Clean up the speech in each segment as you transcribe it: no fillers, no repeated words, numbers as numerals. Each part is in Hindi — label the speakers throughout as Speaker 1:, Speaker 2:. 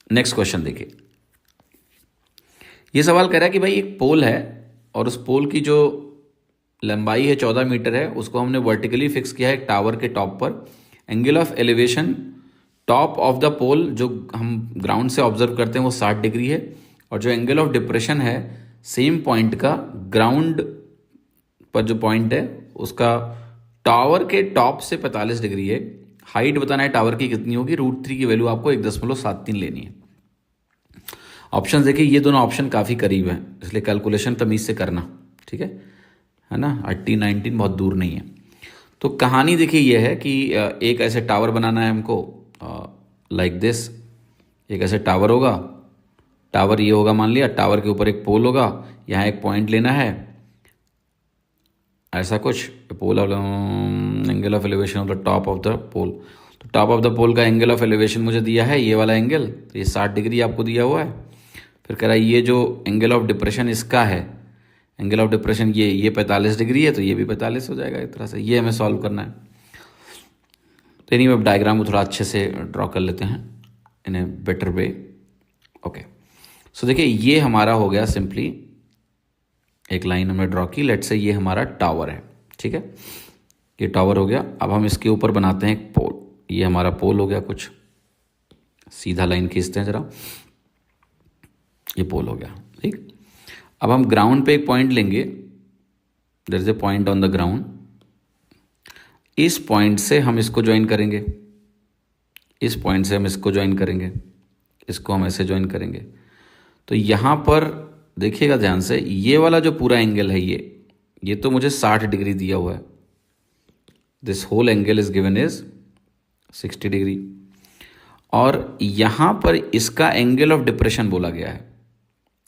Speaker 1: नेक्स्ट क्वेश्चन देखिए, ये सवाल कह रहा है कि भाई एक पोल है और उस पोल की जो लंबाई है 14 मीटर है, उसको हमने वर्टिकली फिक्स किया है एक टावर के टॉप पर। Angle of elevation top of the pole जो हम ग्राउंड से ऑब्जर्व करते हैं वो 60 डिग्री है, और जो एंगल ऑफ डिप्रेशन है सेम पॉइंट का ग्राउंड पर जो पॉइंट है उसका टावर के टॉप से 45 डिग्री है। हाइट बताना है टावर की कितनी होगी, √3 की वैल्यू आपको 1.73 लेनी है। ऑप्शन देखिए, ये दोनों ऑप्शन काफ़ी करीब हैं, इसलिए कैलकुलेशन तमीज से करना, ठीक है ना। 80 19 बहुत दूर नहीं है। तो कहानी देखिए ये है कि एक ऐसे टावर बनाना है हमको, लाइक दिस। एक ऐसे टावर होगा, टावर ये होगा मान लिया, टावर के ऊपर एक पोल होगा, यहाँ एक पॉइंट लेना है ऐसा कुछ, pole angle of elevation of the top of the pole. तो टॉप ऑफ द पोल का एंगल ऑफ एलिवेशन मुझे दिया है ये वाला एंगल, तो ये 60 डिग्री आपको दिया हुआ है। फिर कह रहा है ये जो एंगल ऑफ डिप्रेशन इसका है, एंगल ऑफ डिप्रेशन ये 45 डिग्री है, तो ये भी 45 हो जाएगा एक तरह से। ये हमें सॉल्व करना है। तो इन्हीं में डायग्राम को थोड़ा अच्छे से ड्रॉ कर लेते हैं इन ए बेटर वे। ओके, सो देखिए ये हमारा हो गया, सिंपली एक लाइन हमने ड्रॉ की। लेट्स से ये हमारा टावर है, ठीक है, ये टावर हो गया। अब हम इसके ऊपर बनाते हैं एक पोल। ये हमारा पोल हो गया, कुछ सीधा लाइन खींचते हैं जरा, ये पोल हो गया, ठीक। अब हम ग्राउंड पे एक पॉइंट लेंगे, there is a point on the ground. इस पॉइंट से हम इसको ज्वाइन करेंगे, इस पॉइंट से हम इसको ज्वाइन करेंगे, इसको हम ऐसे ज्वाइन करेंगे। तो यहाँ पर देखिएगा ध्यान से, ये वाला जो पूरा एंगल है ये तो मुझे 60 डिग्री दिया हुआ है। This whole angle is given is 60 degree, और यहाँ पर इसका एंगल ऑफ डिप्रेशन बोला गया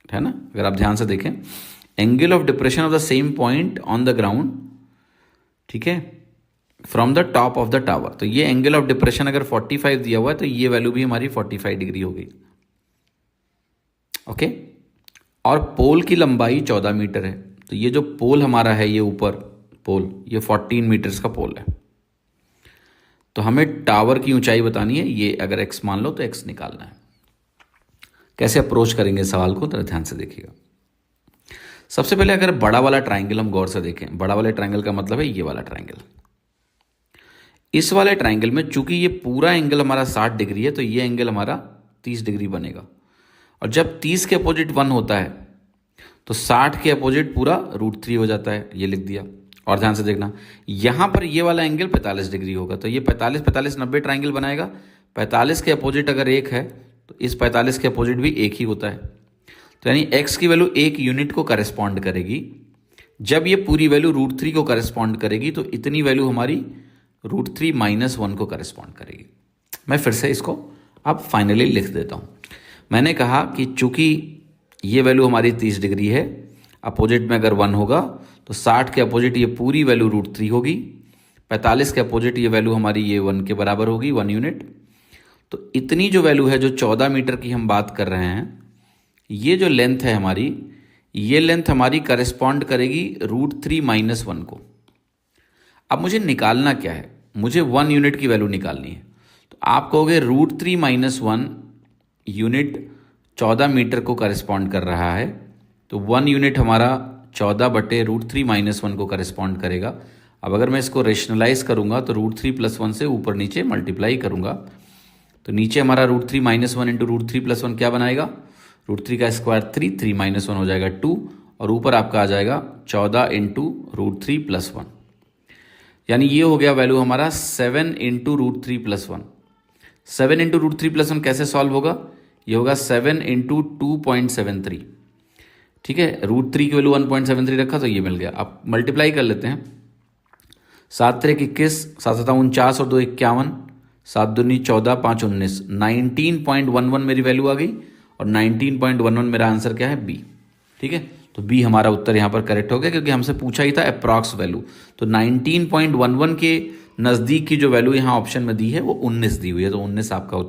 Speaker 1: है ना। अगर आप ध्यान से देखें, angle of depression of the same point on the ground, ठीक है, from the top of the tower. तो ये एंगल ऑफ डिप्रेशन अगर 45 दिया हुआ है तो ये वैल्यू भी हमारी 45 डिग्री हो गई, ओके। और पोल की लंबाई 14 मीटर है, तो ये जो पोल हमारा है, ये ऊपर पोल, ये 14 मीटर्स का पोल है। तो हमें टावर की ऊंचाई बतानी है, ये अगर x मान लो तो x निकालना है। कैसे अप्रोच करेंगे सवाल को, तो ध्यान से देखिएगा। सबसे पहले अगर बड़ा वाला ट्राइंगल हम गौर से देखें, बड़ा वाले ट्राइंगल का मतलब है ये वाला ट्राइंगल। इस वाले ट्राइंगल में चूंकि ये पूरा एंगल हमारा 60 डिग्री है, तो ये एंगल हमारा 30 डिग्री बनेगा। और जब 30 के अपोजिट 1 होता है तो 60 के अपोजिट पूरा √3 हो जाता है, ये लिख दिया। और ध्यान से देखना, यहाँ पर ये वाला एंगल 45 डिग्री होगा, तो ये 45 45 90 ट्राइंगल बनाएगा। 45 के अपोजिट अगर 1 है तो इस 45 के अपोजिट भी 1 ही होता है। तो यानी x की वैल्यू 1 यूनिट को करस्पॉन्ड करेगी। जब ये पूरी वैल्यू √3 को करस्पॉन्ड करेगी तो इतनी वैल्यू हमारी √3 - 1 को करस्पॉन्ड करेगी। मैं फिर से इसको अब फाइनली लिख देता हूँ। मैंने कहा कि चूंकि ये वैल्यू हमारी 30 डिग्री है, अपोजिट में अगर 1 होगा तो 60 के अपोजिट ये पूरी वैल्यू √3 होगी, 45 के अपोजिट ये वैल्यू हमारी ये 1 के बराबर होगी, 1 यूनिट। तो इतनी जो वैल्यू है, जो 14 मीटर की हम बात कर रहे हैं, ये जो लेंथ है हमारी, ये लेंथ हमारी करस्पॉन्ड करेगी √3 - 1 को। अब मुझे निकालना क्या है, मुझे 1 यूनिट की वैल्यू निकालनी है। तो आप कहोगे √3 - 1 यूनिट 14 मीटर को करस्पॉन्ड कर रहा है, तो 1 यूनिट हमारा 14 बटे √3 - 1 को करस्पॉन्ड करेगा। अब अगर मैं इसको रेशनलाइज करूंगा तो √3 + 1 से ऊपर नीचे मल्टीप्लाई करूंगा, तो नीचे हमारा √3 - 1 इंटू √3 + 1 क्या बनाएगा, √3 का स्क्वायर 3, 3 - 1 हो जाएगा 2, और ऊपर आपका आ जाएगा 14 इंटू √3 + 1, यानी ये हो गया वैल्यू हमारा 7 इंटू √3 + 1। 7 इंटू √3 + 1 कैसे सॉल्व होगा, ये होगा 7 इंटू 2.73, ठीक है। √3 की वैल्यू 1.73 रखा तो ये मिल गया। अब मल्टीप्लाई कर लेते हैं, 7 3 21, 7 7 49 और 2 51, 7 दूनी 14, 5 19, 19.11 मेरी वैल्यू आ गई, और 19.11 मेरा आंसर क्या है, बी, ठीक है। तो बी हमारा उत्तर यहाँ पर करेक्ट हो गया, क्योंकि हमसे पूछा ही था अप्रॉक्स वैल्यू। तो 19.11 के नज़दीक की जो वैल्यू यहाँ ऑप्शन में दी है वो 19 दी हुई है, तो 19 आपका